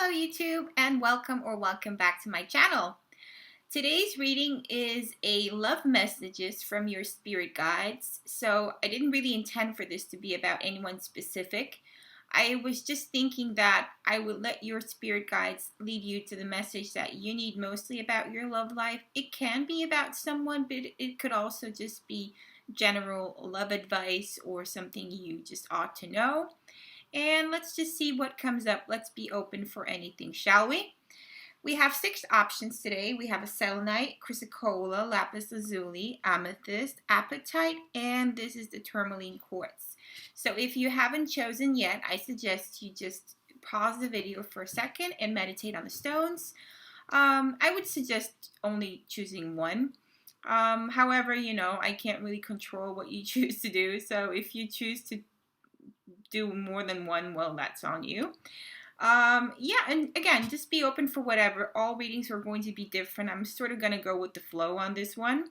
Hello YouTube and welcome back to my channel. Today's reading is a love messages from your spirit guides. So I didn't really intend for this to be about anyone specific. I was just thinking that I would let your spirit guides lead you to the message that you need mostly about your love life. It can be about someone, but it could also just be general love advice or something you just ought to know. And let's just see what comes up. Let's be open for anything, shall we? We have 6 options today. We have a selenite, chrysocolla, lapis lazuli, amethyst, apatite, and this is the tourmaline quartz. So if you haven't chosen yet, I suggest you just pause the video for a second and meditate on the stones. I would suggest only choosing one. However, I can't really control what you choose to do. So if you choose to do more than one, well, that's on you. Yeah, and again, just be open for whatever. All readings are going to be different. I'm sort of going to go with the flow on this one.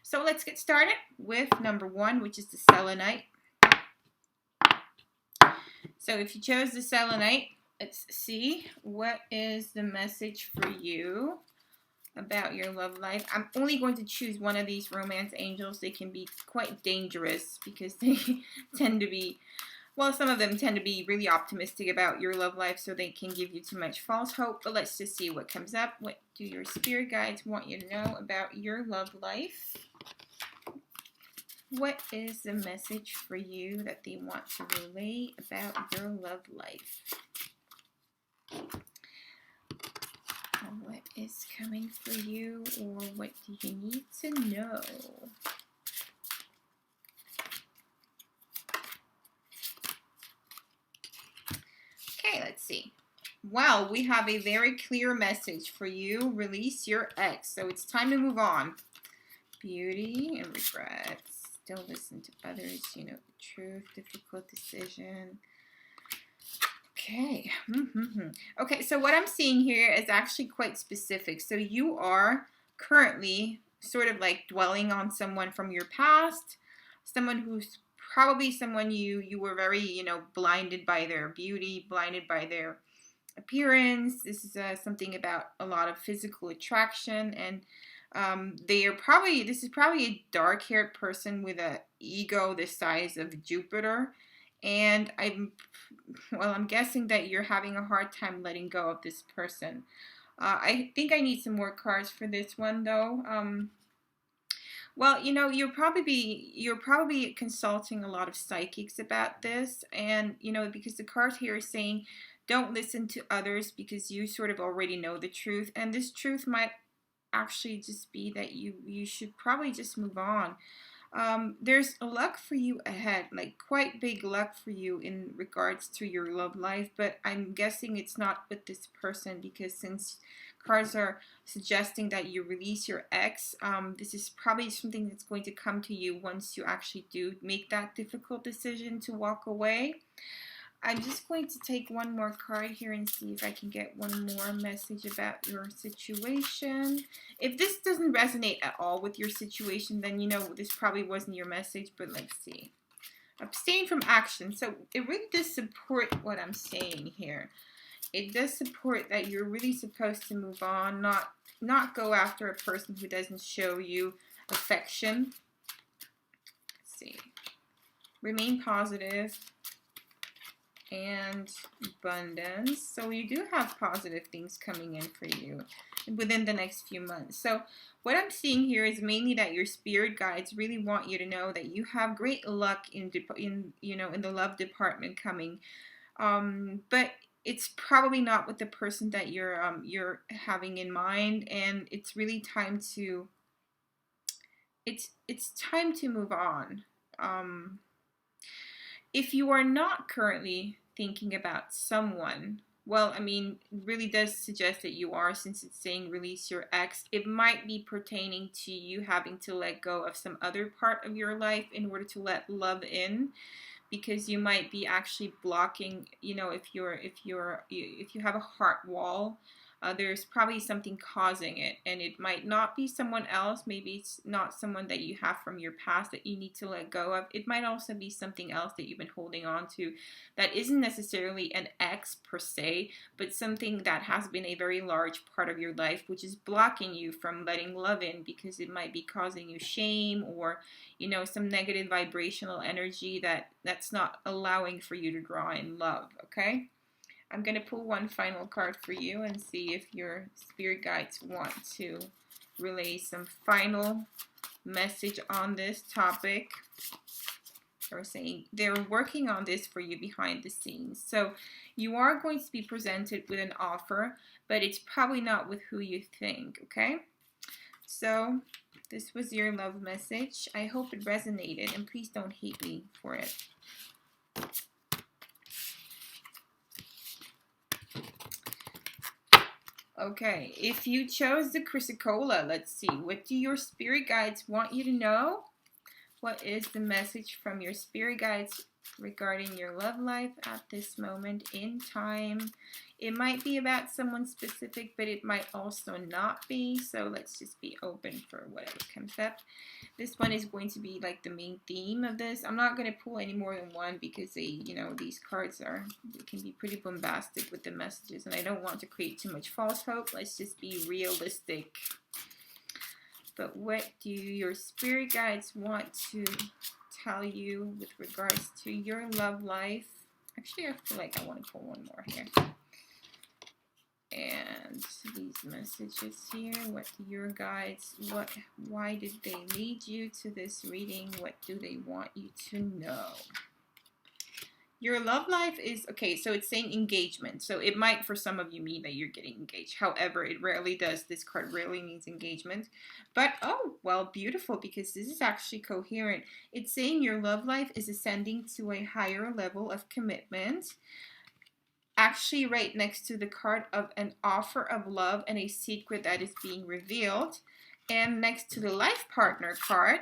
So let's get started with number 1, which is the selenite. So if you chose the selenite, let's see what is the message for you about your love life. I'm only going to choose one of these romance angels. They can be quite dangerous because they tend to be, well, some of them tend to be really optimistic about your love life, so they can give you too much false hope. But let's just see what comes up. What do your spirit guides want you to know about your love life? What is the message for you that they want to relay about your love life? What is coming for you, or what do you need to know? Okay, let's see. Well, we have a very clear message for you. Release your ex. So it's time to move on. Beauty and regrets. Don't listen to others. You know the truth. Difficult decision. Okay. Okay, so what I'm seeing here is actually quite specific. So you are currently sort of like dwelling on someone from your past, someone who's probably someone you were very, blinded by their beauty, blinded by their appearance. This is something about a lot of physical attraction, and this is probably a dark-haired person with an ego the size of Jupiter. And I'm guessing that you're having a hard time letting go of this person. I think I need some more cards for this one, though. Well, you're probably consulting a lot of psychics about this, and because the card here is saying, don't listen to others because you sort of already know the truth, and this truth might actually just be that you should probably just move on. There's a luck for you ahead, like quite big luck for you in regards to your love life, but I'm guessing it's not with this person, because since cards are suggesting that you release your ex, this is probably something that's going to come to you once you actually do make that difficult decision to walk away. I'm just going to take one more card here and see if I can get one more message about your situation. If this doesn't resonate at all with your situation, then this probably wasn't your message, but let's see. Abstain from action. So it really does support what I'm saying here. It does support that you're really supposed to move on, not go after a person who doesn't show you affection. Let's see. Remain positive. And abundance. So you do have positive things coming in for you within the next few months. So what I'm seeing here is mainly that your spirit guides really want you to know that you have great luck in the love department coming. But it's probably not with the person that you're having in mind, and it's really time to it's time to move on. If you are not currently thinking about someone, well, it really does suggest that you are, since it's saying release your ex. It might be pertaining to you having to let go of some other part of your life in order to let love in, because you might be actually blocking, if you have a heart wall, There's probably something causing it, and it might not be someone else. Maybe it's not someone that you have from your past that you need to let go of. It might also be something else that you've been holding on to that isn't necessarily an ex per se, but something that has been a very large part of your life, which is blocking you from letting love in, because it might be causing you shame, or some negative vibrational energy that's not allowing for you to draw in love. Okay, I'm going to pull one final card for you and see if your spirit guides want to relay some final message on this topic. They're saying they're working on this for you behind the scenes. So you are going to be presented with an offer, but it's probably not with who you think. Okay, so this was your love message. I hope it resonated, and please don't hate me for it. Okay, if you chose the Chrysicola, let's see. What do your spirit guides want you to know? What is the message from your spirit guides regarding your love life at this moment in time? It might be about someone specific, but it might also not be. So let's just be open for whatever comes up. This one is going to be like the main theme of this. I'm not going to pull any more than one because these cards can be pretty bombastic with the messages, and I don't want to create too much false hope. Let's just be realistic. But what do your spirit guides want to tell you with regards to your love life? Actually, I feel like I want to pull one more here. And these messages here, what do your guides, why did they lead you to this reading? What do they want you to know? Your love life is, okay, so it's saying engagement. So it might, for some of you, mean that you're getting engaged. However, it rarely does. This card rarely means engagement. But, oh, well, beautiful, because this is actually coherent. It's saying your love life is ascending to a higher level of commitment. Actually, right next to the card of an offer of love and a secret that is being revealed. And next to the life partner card,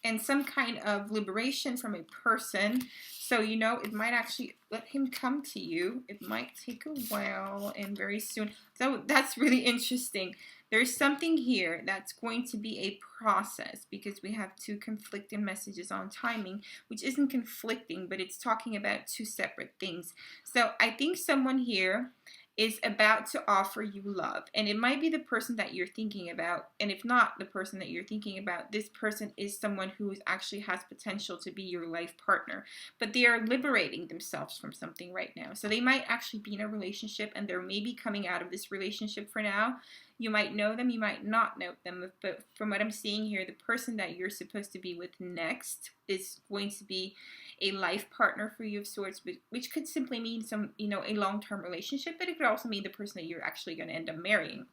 and some kind of liberation from a person. So, it might actually let him come to you. It might take a while and very soon. So that's really interesting. There's something here that's going to be a process, because we have two conflicting messages on timing, which isn't conflicting, but it's talking about two separate things. So I think someone here is about to offer you love, and it might be the person that you're thinking about. And if not the person that you're thinking about, this person is someone who actually has potential to be your life partner, but they are liberating themselves from something right now. So they might actually be in a relationship, and they're maybe coming out of this relationship for now. You might know them, you might not know them, but from what I'm seeing here, the person that you're supposed to be with next is going to be a life partner for you of sorts, which could simply mean a long-term relationship, but it could also mean the person that you're actually going to end up marrying.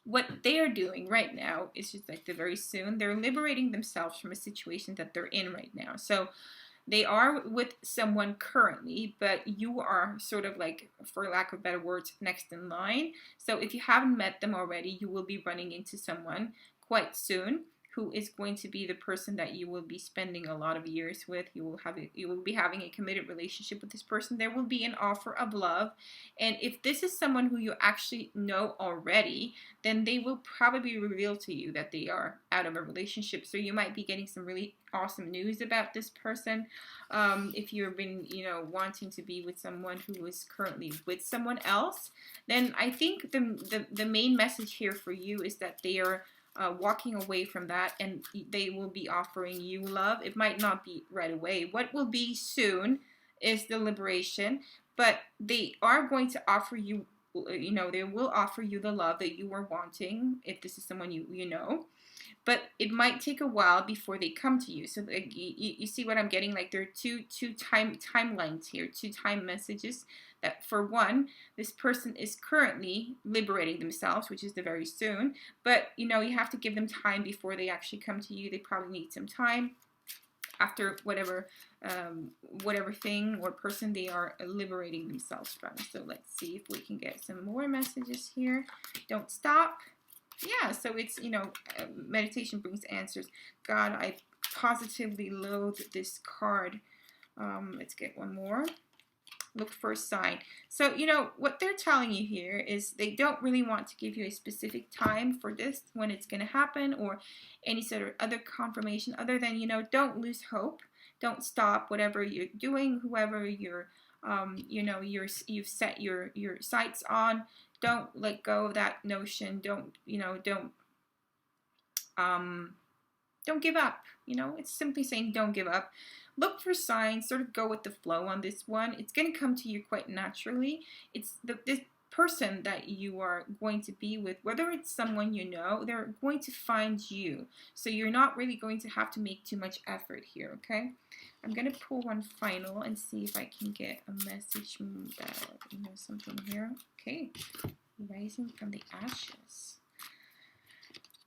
What they're doing right now is just like very soon, they're liberating themselves from a situation that they're in right now. So they are with someone currently, but you are sort of like, for lack of better words, next in line. So if you haven't met them already, you will be running into someone quite soon who is going to be the person that you will be spending a lot of years with. You will be having a committed relationship with this person. There will be an offer of love. And if this is someone who you actually know already, then they will probably reveal to you that they are out of a relationship. So you might be getting some really awesome news about this person. If you've been, wanting to be with someone who is currently with someone else, then I think the main message here for you is that they are walking away from that, and they will be offering you love. It might not be right away. What will be soon is the liberation, but they are going to offer you, they will offer you the love that you were wanting, if this is someone you know. But it might take a while before they come to you. So like, you see what I'm getting? Like, there are two timelines here, two time messages. That for one, this person is currently liberating themselves, which is the very soon. But you have to give them time before they actually come to you. They probably need some time after whatever thing or person they are liberating themselves from. So let's see if we can get some more messages here. Don't stop. Yeah, so it's, meditation brings answers. God, I positively loathe this card. Let's get one more. Look for a sign. So, you know, what they're telling you here is they don't really want to give you a specific time for this, when it's going to happen, or any sort of other confirmation other than, you know, don't lose hope. Don't stop whatever you're doing, whoever you're, you know, you've set your sights on. Don't let go of that notion. Don't, you know, don't give up. You know, it's simply saying don't give up. Look for signs, sort of go with the flow on this one. It's going to come to you quite naturally. It's this person that you are going to be with, whether it's someone you know, they're going to find you. So you're not really going to have to make too much effort here, okay? I'm going to pull one final and see if I can get a message about, you know, something here. Okay, rising from the ashes.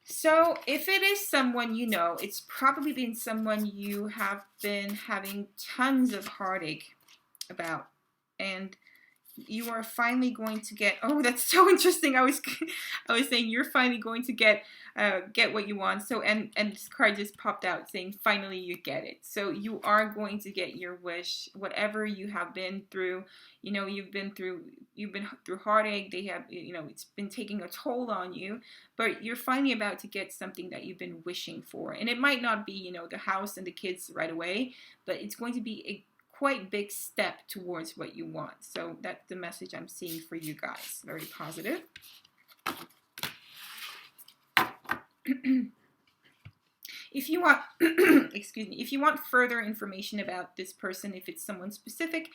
So if it is someone you know, it's probably been someone you have been having tons of heartache about, and you are finally going to get, oh, that's so interesting. I was saying you're finally going to get what you want. So and this card just popped out saying finally you get it. So you are going to get your wish, whatever you have been through. You know, you've been through heartache. They have, you know, it's been taking a toll on you, but you're finally about to get something that you've been wishing for. And it might not be, you know, the house and the kids right away, but it's going to be a quite big step towards what you want. So that's the message I'm seeing for you guys. Very positive. If you want, excuse me, if you want further information about this person, if it's someone specific,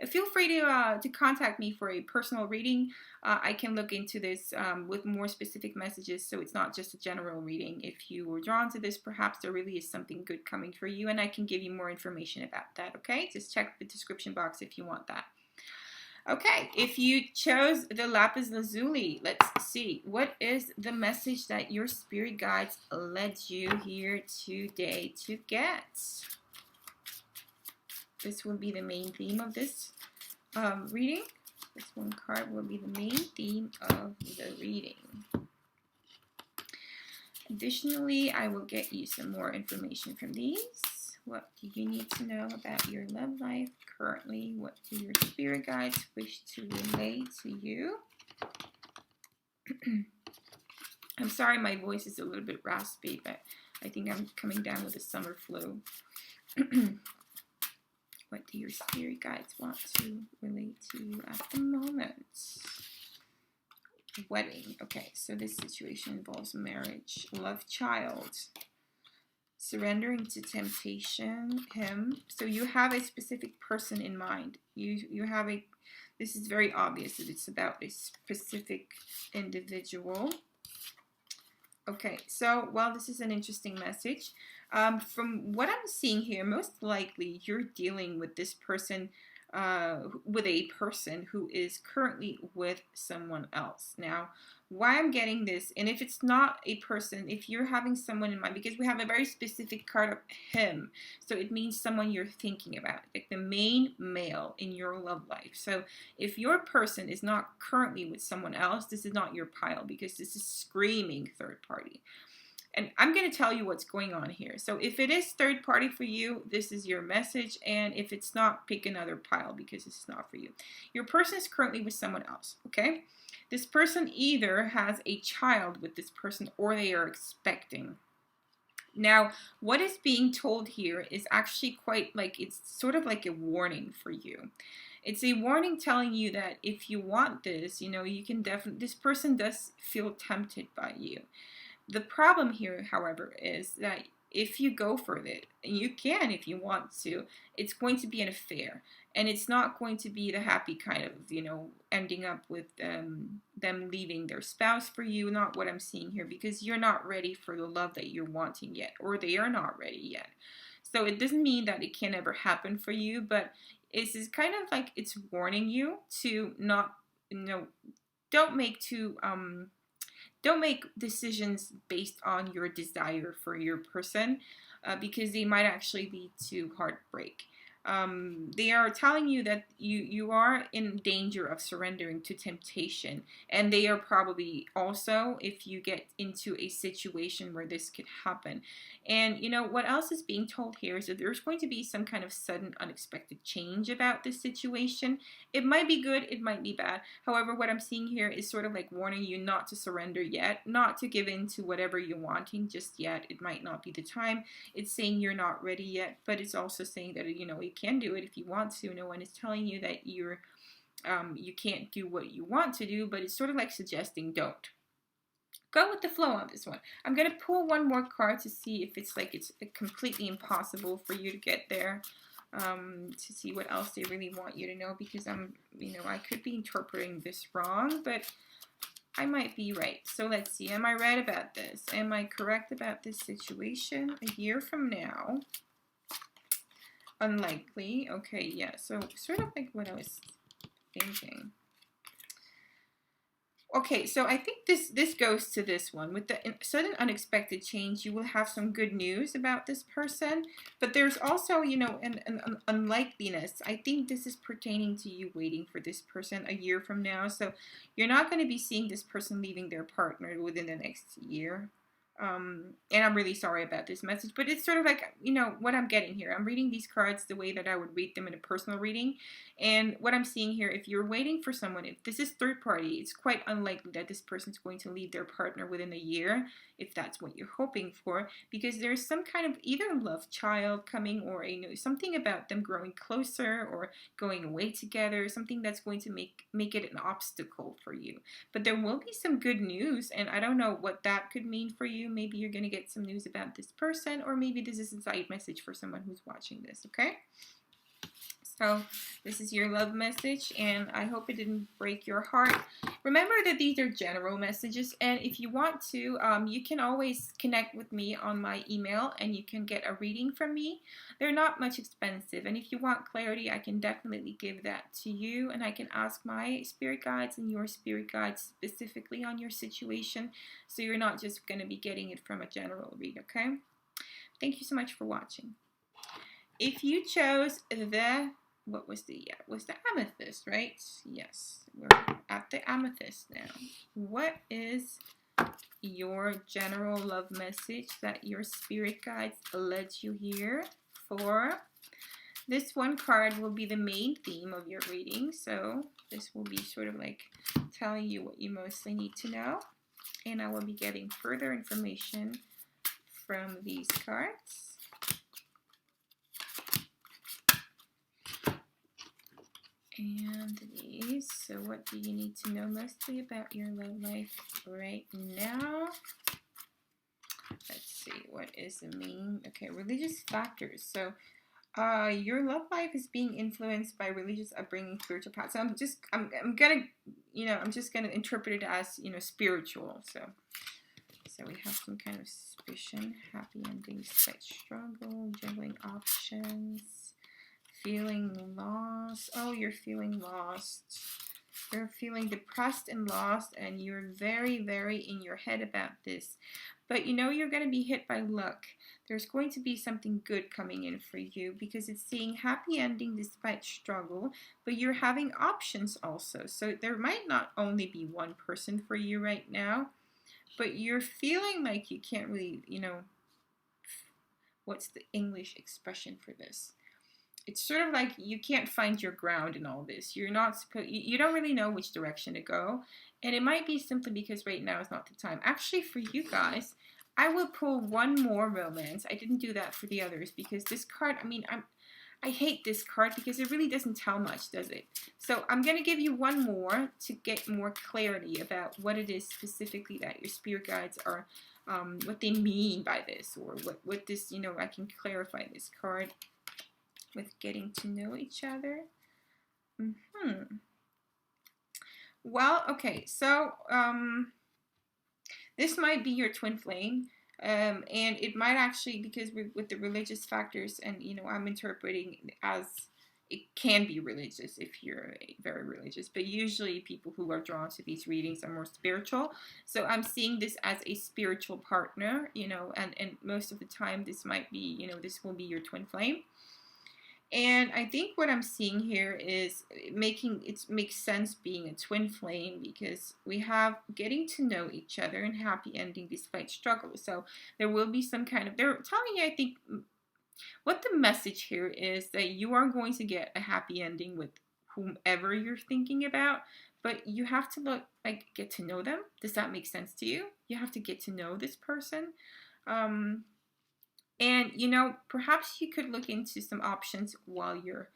feel free to contact me for a personal reading. I can look into this with more specific messages, so it's not just a general reading. If you were drawn to this, perhaps there really is something good coming for you, and I can give you more information about that, okay? Just check the description box if you want that. Okay, if you chose the lapis lazuli, let's see. What is the message that your spirit guides led you here today to get? This will be the main theme of this reading. This one card will be the main theme of the reading. Additionally, I will get you some more information from these. What do you need to know about your love life currently? What do your spirit guides wish to relay to you? I'm sorry my voice is a little bit raspy, but I think I'm coming down with a summer flu. What do your spirit guides want to relate to you at the moment? Wedding. Okay, so this situation involves marriage, love, child. Surrendering to temptation, him. So you have a specific person in mind. You have a, this is very obvious that it's about a specific individual. Okay, so, well, this is an interesting message. From what I'm seeing here, most likely you're dealing with this person, with a person who is currently with someone else. Now, why I'm getting this, and if it's not a person, if you're having someone in mind, because we have a very specific card of him, so it means someone you're thinking about, like the main male in your love life. So if your person is not currently with someone else, this is not your pile, because this is screaming third party. And I'm going to tell you what's going on here. So if it is third party for you, this is your message. And if it's not, pick another pile, because this is not for you. Your person is currently with someone else, okay? This person either has a child with this person or they are expecting. Now, what is being told here is actually quite like, it's sort of like a warning for you. It's a warning telling you that if you want this, you know, you can definitely, this person does feel tempted by you. The problem here, however, is that if you go for it, and you can if you want to, it's going to be an affair. And it's not going to be the happy kind of, you know, ending up with them leaving their spouse for you. Not what I'm seeing here, because you're not ready for the love that you're wanting yet, or they are not ready yet. So it doesn't mean that it can never happen for you, but it's kind of like it's warning you to not, you know, don't make decisions based on your desire for your person, because they might actually lead to heartbreak. They are telling you that you are in danger of surrendering to temptation, and they are probably also, if you get into a situation where this could happen. And you know what else is being told here is that there's going to be some kind of sudden unexpected change about this situation. It might be good, it might be bad. However, what I'm seeing here is sort of like warning you not to surrender yet, not to give in to whatever you're wanting just yet. It might not be the time. It's saying you're not ready yet, but it's also saying that, you know, you can do it if you want to. No one is telling you that you can't do what you want to do, but it's sort of like suggesting don't. Go with the flow on this one. I'm going to pull one more card to see if it's like it's completely impossible for you to get there. To see what else they really want you to know, because I could be interpreting this wrong, but I might be right. So let's see. Am I right about this? Am I correct about this situation? A year from now. Unlikely. Okay, yeah. So sort of like what I was thinking. Okay, so I think this goes to this one. With the sudden unexpected change, you will have some good news about this person, but there's also, you know, an unlikeliness. I think this is pertaining to you waiting for this person a year from now. So you're not going to be seeing this person leaving their partner within the next year. And I'm really sorry about this message, but it's sort of like, you know, what I'm getting here. I'm reading these cards the way that I would read them in a personal reading. And what I'm seeing here, if you're waiting for someone, if this is third party, it's quite unlikely that this person's going to leave their partner within a year, if that's what you're hoping for, because there's some kind of either love child coming, or something about them growing closer or going away together, something that's going to make it an obstacle for you. But there will be some good news, and I don't know what that could mean for you. Maybe you're going to get some news about this person, or maybe this is a side message for someone who's watching this, okay? So this is your love message, and I hope it didn't break your heart. Remember that these are general messages, and if you want to, you can always connect with me on my email, and you can get a reading from me. They're not much expensive, and if you want clarity, I can definitely give that to you, and I can ask my spirit guides and your spirit guides specifically on your situation, so you're not just going to be getting it from a general read, okay? Thank you so much for watching. If you chose what was the amethyst, right? Yes, we're at the amethyst now. What is your general love message that your spirit guides led you here for? This one card will be the main theme of your reading, so this will be sort of like telling you what you mostly need to know, and I will be getting further information from these cards. And these. So what do you need to know mostly about your love life right now? Let's see, what is the main? Okay, religious factors. So your love life is being influenced by religious upbringing, spiritual paths. So I'm just gonna interpret it as, spiritual. So we have some kind of suspicion, happy endings, despite struggle, juggling options. Feeling lost. Oh, you're feeling lost. You're feeling depressed and lost, and you're very, very in your head about this. But you're going to be hit by luck. There's going to be something good coming in for you, because it's saying happy ending despite struggle, but you're having options also. So there might not only be one person for you right now, but you're feeling like you can't really, what's the English expression for this? It's sort of like you can't find your ground in all this. You don't really know which direction to go. And it might be simply because right now is not the time. Actually, for you guys, I will pull one more romance. I didn't do that for the others because this card, I hate this card because it really doesn't tell much, does it? So I'm going to give you one more to get more clarity about what it is specifically that your spirit guides are, what they mean by this, or what this, I can clarify this card with getting to know each other. Well, okay, so this might be your twin flame, and it might actually, because with the religious factors, and I'm interpreting as it can be religious if you're very religious, but usually people who are drawn to these readings are more spiritual. So I'm seeing this as a spiritual partner, and most of the time this might be, this will be your twin flame. And I think what I'm seeing here is it makes sense being a twin flame, because we have getting to know each other and happy ending despite struggle. So there will be some kind of, they're telling you, I think what the message here is, that you are going to get a happy ending with whomever you're thinking about, but you have to get to know them. Does that make sense to you? You have to get to know this person. Um, and, perhaps you could look into some options while you're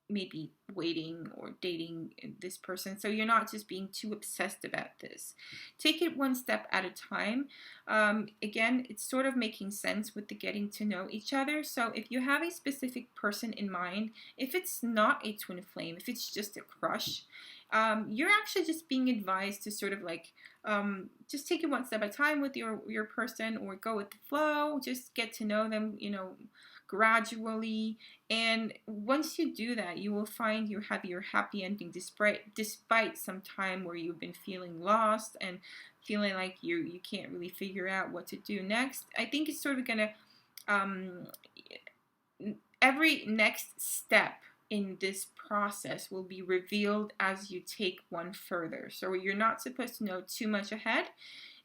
maybe waiting or dating this person, so you're not just being too obsessed about this. Take it one step at a time. Again, it's sort of making sense with the getting to know each other. So if you have a specific person in mind, if it's not a twin flame, if it's just a crush, you're actually just being advised to sort of just take it one step at a time with your person, or go with the flow. Just get to know them, gradually. And once you do that, you will find you have your happy ending, despite some time where you've been feeling lost and feeling like you can't really figure out what to do next. I think it's sort of gonna every next step in this process will be revealed as you take one further. So you're not supposed to know too much ahead.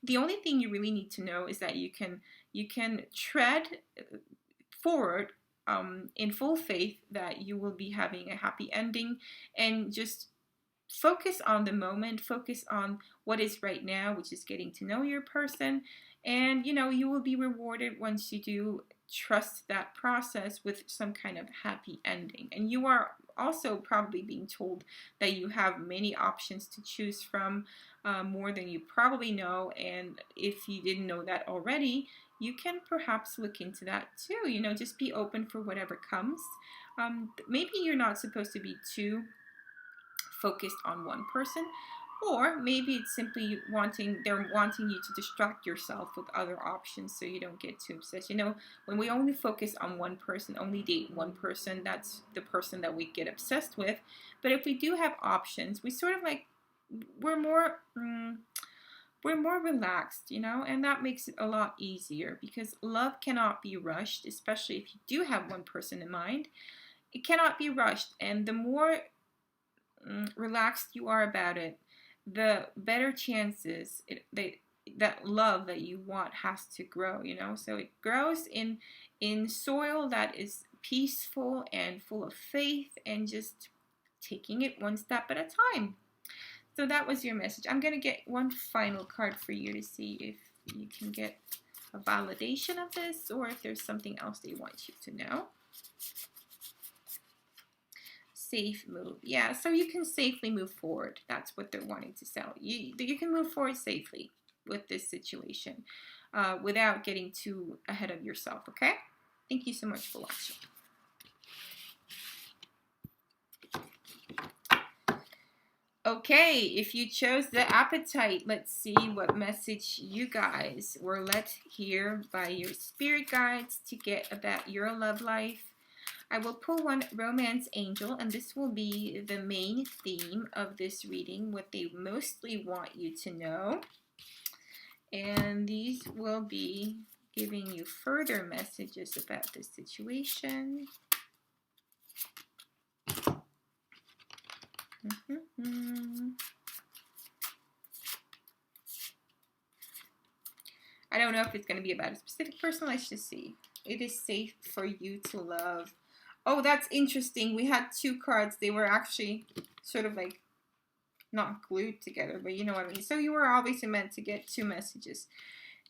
The only thing you really need to know is that you can tread forward in full faith that you will be having a happy ending, and just focus on the moment, focus on what is right now, which is getting to know your person. And you will be rewarded once you do trust that process with some kind of happy ending. And you are also probably being told that you have many options to choose from, more than you probably know. And if you didn't know that already, you can perhaps look into that too. Just be open for whatever comes. Maybe you're not supposed to be too focused on one person, or maybe it's simply they're wanting you to distract yourself with other options so you don't get too obsessed. When we only focus on one person, only date one person, that's the person that we get obsessed with. But if we do have options, we sort of we're more relaxed, and that makes it a lot easier, because love cannot be rushed, especially if you do have one person in mind. It cannot be rushed, and the more relaxed you are about it, the better chances that love that you want has to grow. So it grows in soil that is peaceful and full of faith, and just taking it one step at a time. So that was your message. I'm going to get one final card for you to see if you can get a validation of this, or if there's something else they want you to know. Safe move. Yeah, so you can safely move forward. That's what they're wanting to sell. You can move forward safely with this situation, without getting too ahead of yourself, okay? Thank you so much for watching. Okay, if you chose the appetite, let's see what message you guys were let hear by your spirit guides to get about your love life. I will pull one romance angel, and this will be the main theme of this reading, what they mostly want you to know. And these will be giving you further messages about the situation. I don't know if it's going to be about a specific person. Let's just see. It is safe for you to love. Oh, that's interesting. We had two cards. They were actually sort of not glued together, but you know what I mean. So you were obviously meant to get two messages.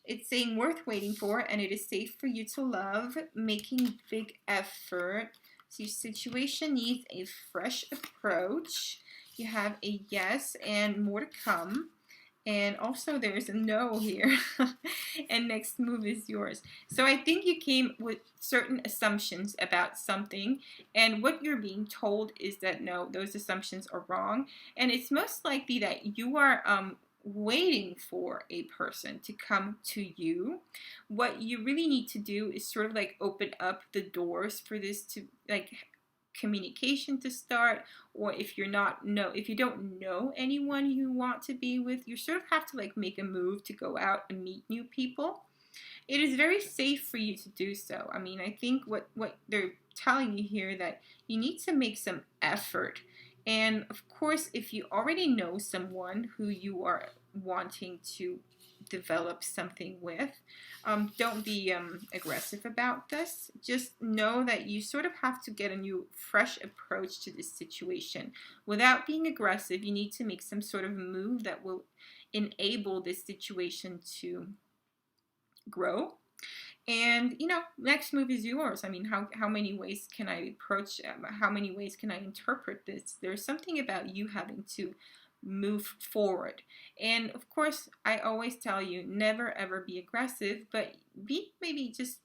It's saying worth waiting for, and it is safe for you to love, making big effort. So your situation needs a fresh approach. You have a yes and more to come. And also there's a no here. And next move is yours. So I think you came with certain assumptions about something, and what you're being told is that no, those assumptions are wrong. And it's most likely that you are waiting for a person to come to you. What you really need to do is sort of open up the doors for this to communication to start. Or if you don't know anyone you want to be with, you sort of have to make a move to go out and meet new people. It is very safe for you to do so. I mean, I think what they're telling you here that you need to make some effort. And of course, if you already know someone who you are wanting to develop something with, don't be aggressive about this. Just know that you sort of have to get a new, fresh approach to this situation. Without being aggressive, you need to make some sort of move that will enable this situation to grow. And next move is yours. I mean, how many ways can I approach, how many ways can I interpret this? There's something about you having to move forward. And of course, I always tell you, never ever be aggressive, but be maybe just,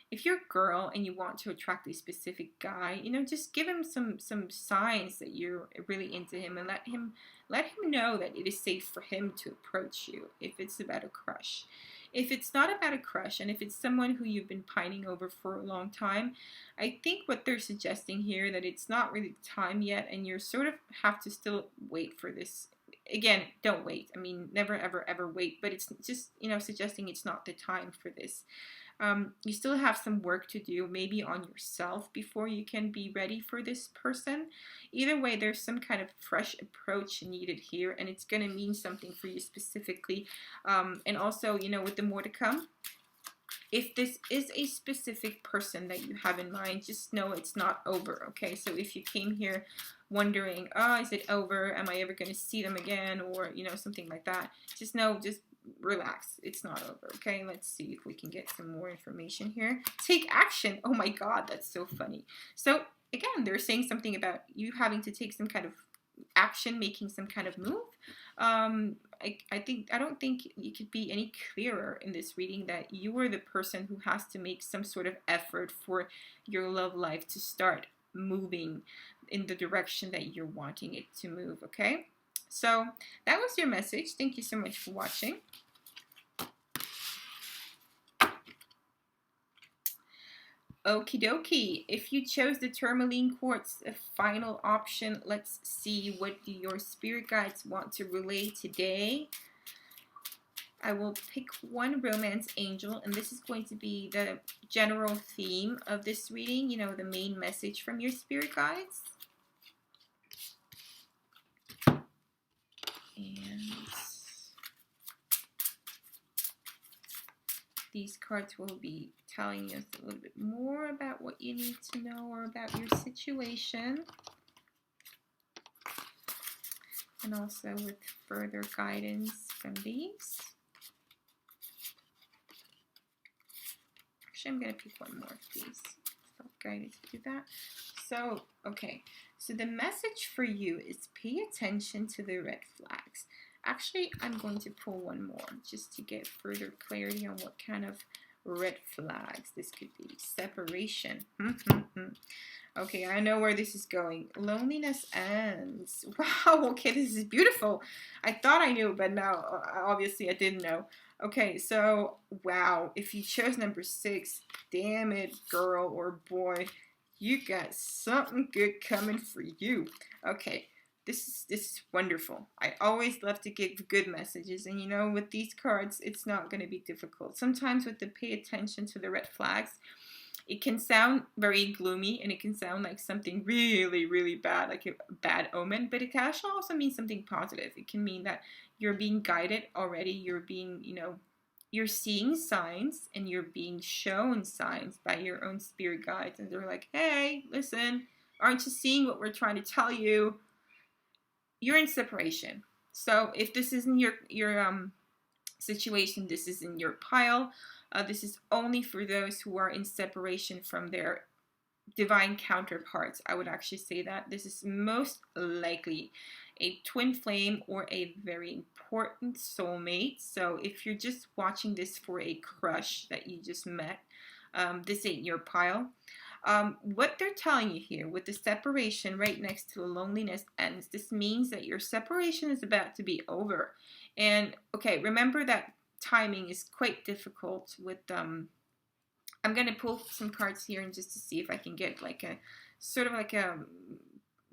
if you're a girl and you want to attract a specific guy, just give him some signs that you're really into him, and let him know that it is safe for him to approach you if it's about a crush. If it's not about a crush, and if it's someone who you've been pining over for a long time, I think what they're suggesting here, that it's not really the time yet, and you sort of have to still wait for this. Again, don't wait. I mean, never, ever, ever wait. But it's just, suggesting it's not the time for this. You still have some work to do, maybe on yourself, before you can be ready for this person. Either way, there's some kind of fresh approach needed here, and it's going to mean something for you specifically. And also, with the more to come, if this is a specific person that you have in mind, just know it's not over, okay? So if you came here wondering, oh, is it over? Am I ever going to see them again? Or, something like that. Just know, just relax. It's not over, okay? Let's see if we can get some more information here. Take action. Oh my God, that's so funny. So again, they're saying something about you having to take some kind of action, making some kind of move. I don't think you could be any clearer in this reading that you are the person who has to make some sort of effort for your love life to start moving in the direction that you're wanting it to move, okay? So that was your message. Thank you so much for watching. Okie dokie. If you chose the tourmaline quartz, a final option, let's see what your spirit guides want to relay today. I will pick one romance angel, and this is going to be the general theme of this reading, the main message from your spirit guides. And these cards will be telling us a little bit more about what you need to know or about your situation. And also with further guidance from these. Actually, I'm going to pick one more of these. Self-guided to do that. So, okay. So the message for you is pay attention to the red flags. Actually, I'm going to pull one more just to get further clarity on what kind of red flags this could be. Separation. Okay, I know where this is going. Loneliness ends. Wow, okay, this is beautiful. I thought I knew, but now obviously I didn't know. Okay, so wow, if you chose number 6, damn it, girl or boy, you got something good coming for you. Okay. This is wonderful. I always love to give good messages, and with these cards, it's not going to be difficult. Sometimes with the pay attention to the red flags, it can sound very gloomy, and it can sound like something really, really bad, like a bad omen, but it can actually also mean something positive. It can mean that you're being guided already, you're being, you're seeing signs, and you're being shown signs by your own spirit guides, and they're like, hey, listen, aren't you seeing what we're trying to tell you? You're in separation. So if this isn't your situation, this is in your pile. This is only for those who are in separation from their divine counterparts. I would actually say that this is most likely a twin flame or a very important soulmate. So if you're just watching this for a crush that you just met, this ain't your pile. What they're telling you here with the separation right next to the loneliness ends, this means that your separation is about to be over. And okay, remember that timing is quite difficult with I'm going to pull some cards here and just to see if I can get like a sort of like a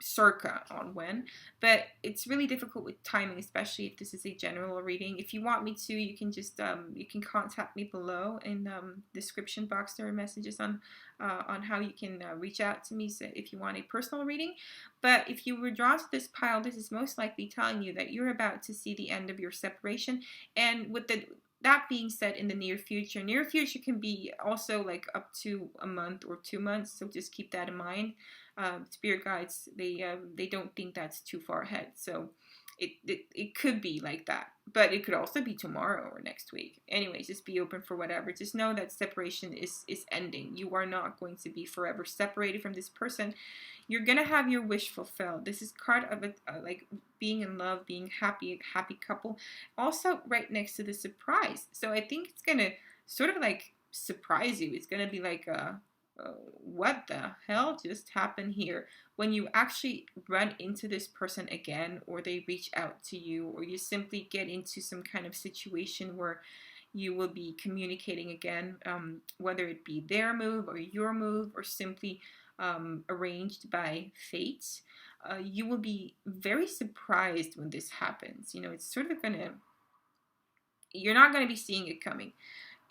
circa on when, but it's really difficult with timing, especially if this is a general reading. If you want me to, you can just you can contact me below in description box. There are messages on how you can reach out to me, so if you want a personal reading. But if you were drawn to this pile, this is most likely telling you that you're about to see the end of your separation. And with that being said, in the near future can be also like up to a month or 2 months, so just keep that in mind. Spirit guides, they don't think that's too far ahead, so it could be like that, but it could also be tomorrow or next week. Anyways, just be open for whatever. Just know that separation is ending. You are not going to be forever separated from this person. You're gonna have your wish fulfilled. This is card of it, like being in love, being happy, a happy couple. Also, right next to the surprise. So I think it's gonna sort of like surprise you. It's gonna be like what the hell just happened here, when you actually run into this person again, or they reach out to you, or you simply get into some kind of situation where you will be communicating again, whether it be their move or your move, or simply arranged by fate. You will be very surprised when this happens. You know, it's sort of gonna, you're not gonna be seeing it coming.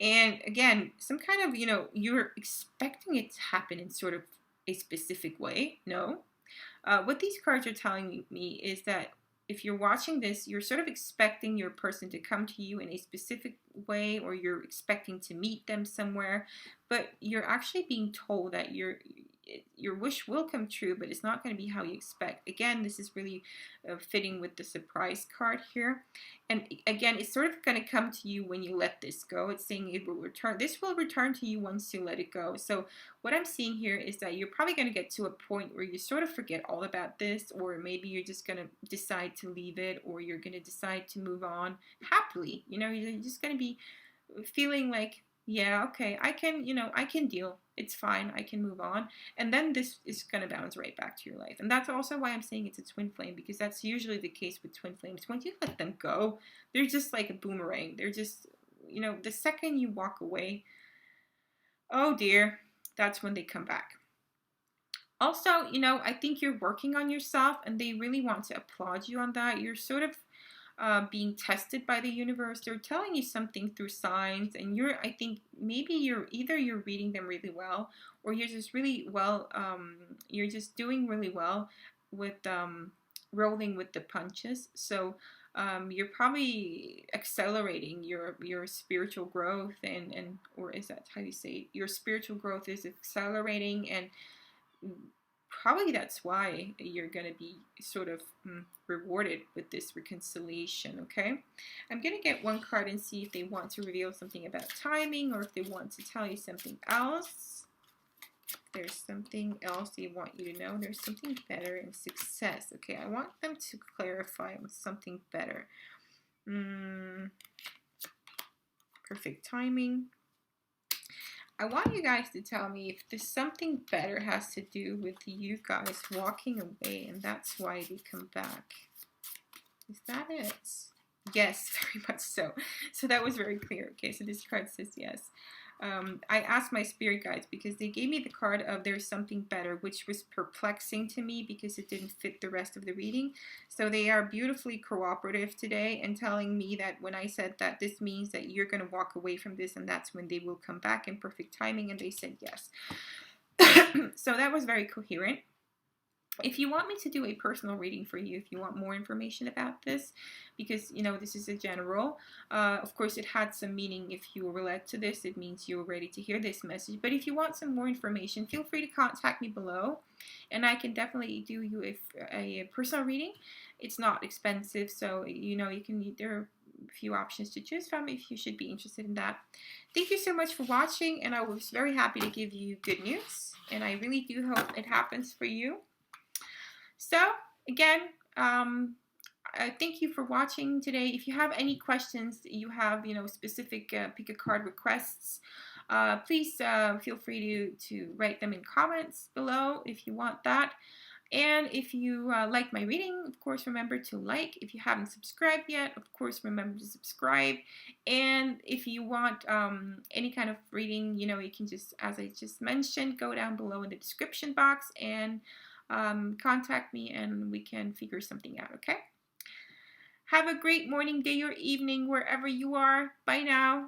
And again, some kind of, you're expecting it to happen in sort of a specific way. No. What these cards are telling me is that if you're watching this, you're sort of expecting your person to come to you in a specific way, or you're expecting to meet them somewhere, but you're actually being told that your wish will come true, but it's not going to be how you expect. Again, this is really fitting with the surprise card here. And again, it's sort of going to come to you when you let this go. It's saying it will return. This will return to you once you let it go. So what I'm seeing here is that you're probably going to get to a point where you sort of forget all about this, or maybe you're just going to decide to leave it, or you're going to decide to move on happily. You're just going to be feeling like, yeah, okay, I can deal. It's fine. I can move on. And then this is going to bounce right back to your life. And that's also why I'm saying it's a twin flame, because that's usually the case with twin flames. Once you let them go, they're just like a boomerang. They're just, the second you walk away, oh dear, that's when they come back. Also, I think you're working on yourself, and they really want to applaud you on that. You're sort of being tested by the universe. They're telling you something through signs, and I think maybe you're reading them really well, or you're just really well, you're just doing really well with rolling with the punches. So you're probably accelerating your spiritual growth, and or is that how you say it? Your spiritual growth is accelerating, and probably that's why you're going to be sort of rewarded with this reconciliation. Okay, I'm going to get one card and see if they want to reveal something about timing, or if they want to tell you something else. There's something else they want you to know. There's something better in success. Okay, I want them to clarify with something better. Perfect timing. I want you guys to tell me if this something better has to do with you guys walking away, and that's why they come back. Is that it? Yes, very much so. So that was very clear. Okay, so this card says yes. I asked my spirit guides, because they gave me the card of there's something better, which was perplexing to me because it didn't fit the rest of the reading. So they are beautifully cooperative today, and telling me that when I said that this means that you're going to walk away from this, and that's when they will come back in perfect timing, and they said yes. So that was very coherent. If you want me to do a personal reading for you, if you want more information about this, because, this is a general, of course, it had some meaning. If you were led to this, it means you were ready to hear this message. But if you want some more information, feel free to contact me below, and I can definitely do you a personal reading. It's not expensive, so, there are a few options to choose from if you should be interested in that. Thank you so much for watching, and I was very happy to give you good news, and I really do hope it happens for you. So, again, thank you for watching today. If you have any questions, you have, specific pick a card requests, please feel free to write them in comments below if you want that. And if you like my reading, of course, remember to like. If you haven't subscribed yet, of course, remember to subscribe. And if you want any kind of reading, you can just, as I just mentioned, go down below in the description box, and contact me and we can figure something out, okay? Have a great morning, day, or evening, wherever you are. Bye now.